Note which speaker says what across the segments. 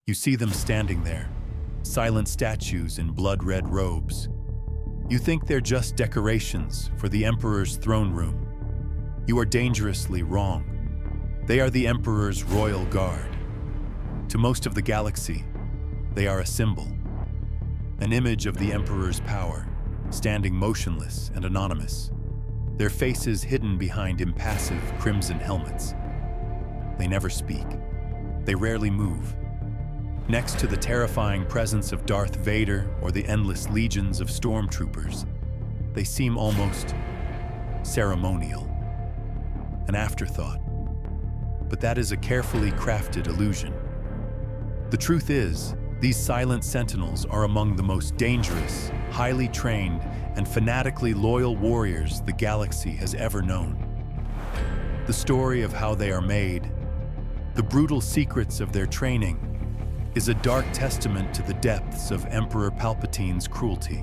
Speaker 1: You see them standing there, silent statues in blood-red robes. You think they're just decorations for the Emperor's throne room. You are dangerously wrong. They are the Emperor's royal guard. To most of the galaxy, they are a symbol, an image of the Emperor's power, standing motionless and anonymous, their faces hidden behind impassive crimson helmets. They never speak. They rarely move. Next to the terrifying presence of Darth Vader or the endless legions of stormtroopers, they seem almost ceremonial, an afterthought. But that is a carefully crafted illusion. The truth is, these silent sentinels are among the most dangerous, highly trained, and fanatically loyal warriors the galaxy has ever known. The story of how they are made, the brutal secrets of their training, is a dark testament to the depths of Emperor Palpatine's cruelty.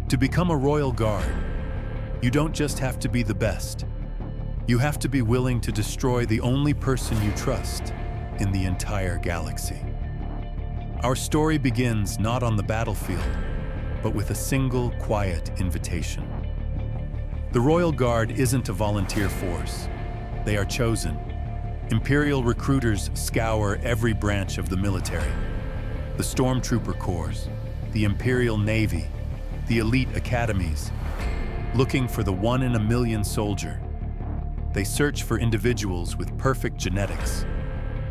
Speaker 1: To become a royal guard, you don't just have to be the best. You have to be willing to destroy the only person you trust in the entire galaxy. Our story begins not on the battlefield, but with a single quiet invitation. The Royal Guard isn't a volunteer force. They are chosen. Imperial recruiters scour every branch of the military. The Stormtrooper Corps, the Imperial Navy, the elite academies, looking for the one-in-a-million soldier. They search for individuals with perfect genetics,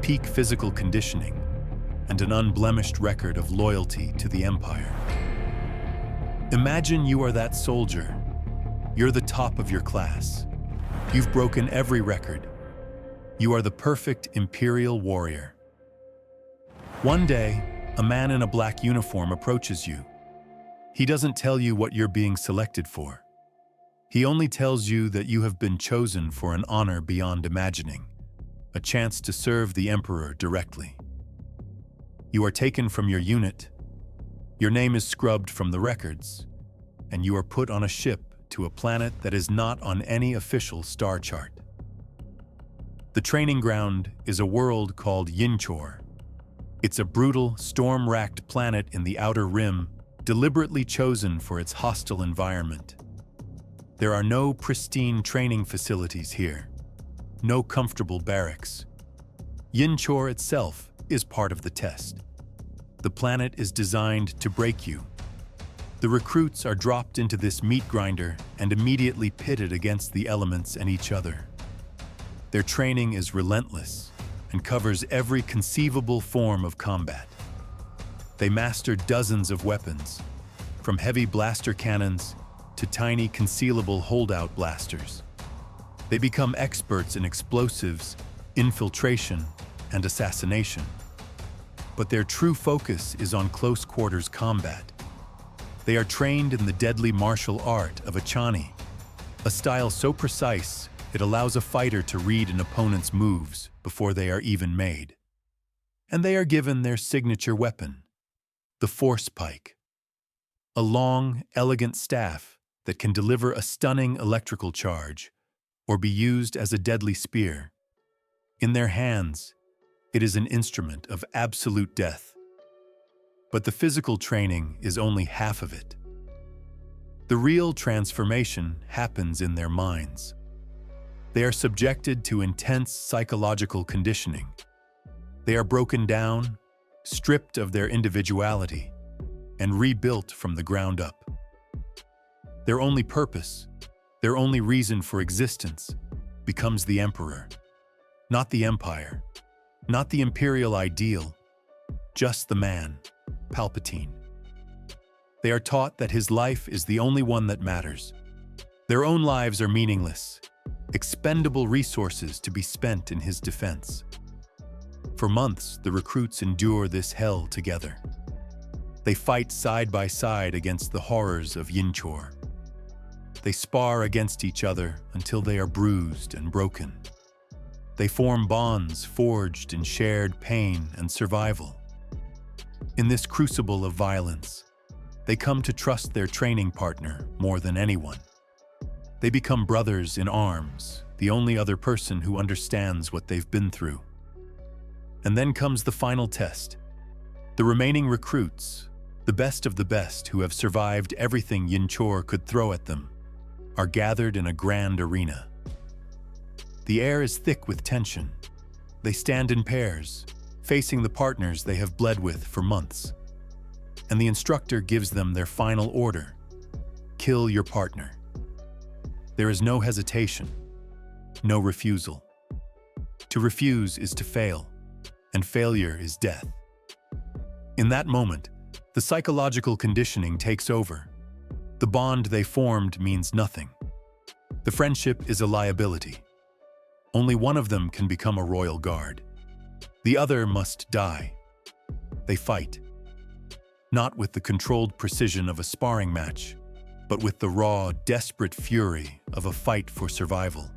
Speaker 1: peak physical conditioning, and an unblemished record of loyalty to the Empire. Imagine you are that soldier. You're the top of your class. You've broken every record. You are the perfect Imperial warrior. One day, a man in a black uniform approaches you. He doesn't tell you what you're being selected for. He only tells you that you have been chosen for an honor beyond imagining, a chance to serve the Emperor directly. You are taken from your unit. Your name is scrubbed from the records, and you are put on a ship to a planet that is not on any official star chart. The training ground is a world called Yinchorr. It's a brutal, storm-racked planet in the Outer Rim, deliberately chosen for its hostile environment. There are no pristine training facilities here, no comfortable barracks. Yinchorr itself is part of the test. The planet is designed to break you. The recruits are dropped into this meat grinder and immediately pitted against the elements and each other. Their training is relentless and covers every conceivable form of combat. They master dozens of weapons, from heavy blaster cannons to tiny concealable holdout blasters. They become experts in explosives, infiltration, and assassination. But their true focus is on close-quarters combat. They are trained in the deadly martial art of Echani, a style so precise it allows a fighter to read an opponent's moves before they are even made. And they are given their signature weapon, the Force Pike, a long, elegant staff that can deliver a stunning electrical charge or be used as a deadly spear. In their hands, it is an instrument of absolute death. But the physical training is only half of it. The real transformation happens in their minds. They are subjected to intense psychological conditioning. They are broken down, stripped of their individuality, and rebuilt from the ground up. Their only purpose, their only reason for existence, becomes the Emperor, not the Empire, not the Imperial ideal, just the man, Palpatine. They are taught that his life is the only one that matters. Their own lives are meaningless, expendable resources to be spent in his defense. For months, the recruits endure this hell together. They fight side by side against the horrors of Yinchorr. They spar against each other until they are bruised and broken. They form bonds forged in shared pain and survival. In this crucible of violence, they come to trust their training partner more than anyone. They become brothers in arms, the only other person who understands what they've been through. And then comes the final test. The remaining recruits, the best of the best who have survived everything Yinchorr could throw at them, are gathered in a grand arena. The air is thick with tension. They stand in pairs, facing the partners they have bled with for months. And the instructor gives them their final order: kill your partner. There is no hesitation, no refusal. To refuse is to fail, and failure is death. In that moment, the psychological conditioning takes over. The bond they formed means nothing. The friendship is a liability. Only one of them can become a royal guard. The other must die. They fight. Not with the controlled precision of a sparring match, but with the raw, desperate fury of a fight for survival.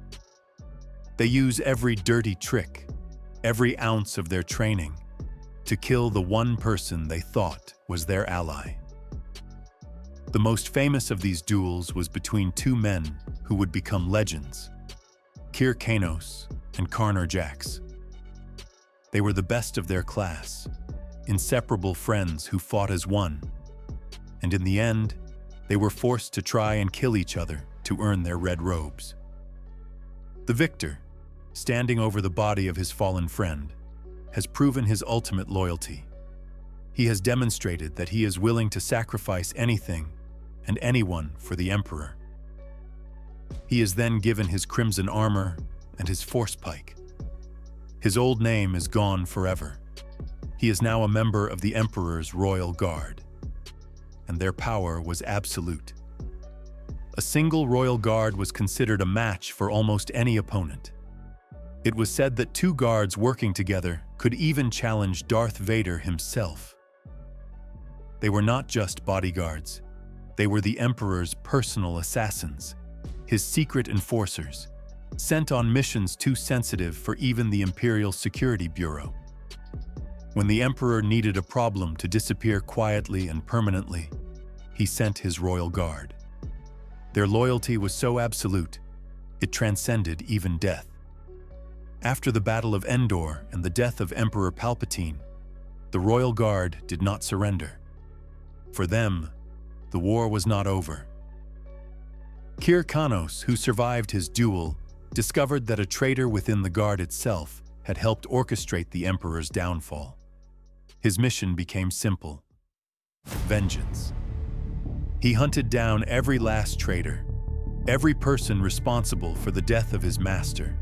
Speaker 1: They use every dirty trick, every ounce of their training, to kill the one person they thought was their ally. The most famous of these duels was between two men who would become legends, Kanos and Carnor. They were the best of their class, inseparable friends who fought as one, and in the end, they were forced to try and kill each other to earn their red robes. The victor, standing over the body of his fallen friend, has proven his ultimate loyalty. He has demonstrated that he is willing to sacrifice anything and anyone for the Emperor. He is then given his crimson armor and his force pike. His old name is gone forever. He is now a member of the Emperor's royal guard, and their power was absolute. A single royal guard was considered a match for almost any opponent. It was said that two guards working together could even challenge Darth Vader himself. They were not just bodyguards. They were the Emperor's personal assassins, his secret enforcers, sent on missions too sensitive for even the Imperial Security Bureau. When the Emperor needed a problem to disappear quietly and permanently, he sent his royal guard. Their loyalty was so absolute, it transcended even death. After the Battle of Endor and the death of Emperor Palpatine, the royal guard did not surrender. For them, the war was not over. Kanos, who survived his duel, discovered that a traitor within the guard itself had helped orchestrate the Emperor's downfall. His mission became simple: vengeance. He hunted down every last traitor, every person responsible for the death of his master,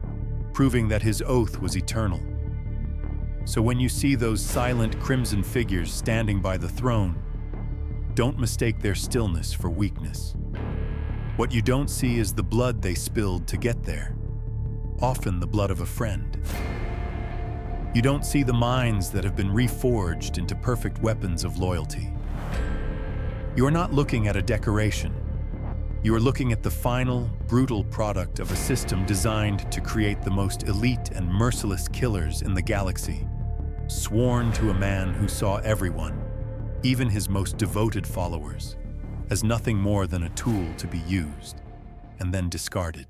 Speaker 1: proving that his oath was eternal. So when you see those silent crimson figures standing by the throne, don't mistake their stillness for weakness. What you don't see is the blood they spilled to get there, often the blood of a friend. You don't see the minds that have been reforged into perfect weapons of loyalty. You are not looking at a decoration. You are looking at the final, brutal product of a system designed to create the most elite and merciless killers in the galaxy, sworn to a man who saw everyone, even his most devoted followers, as nothing more than a tool to be used and then discarded.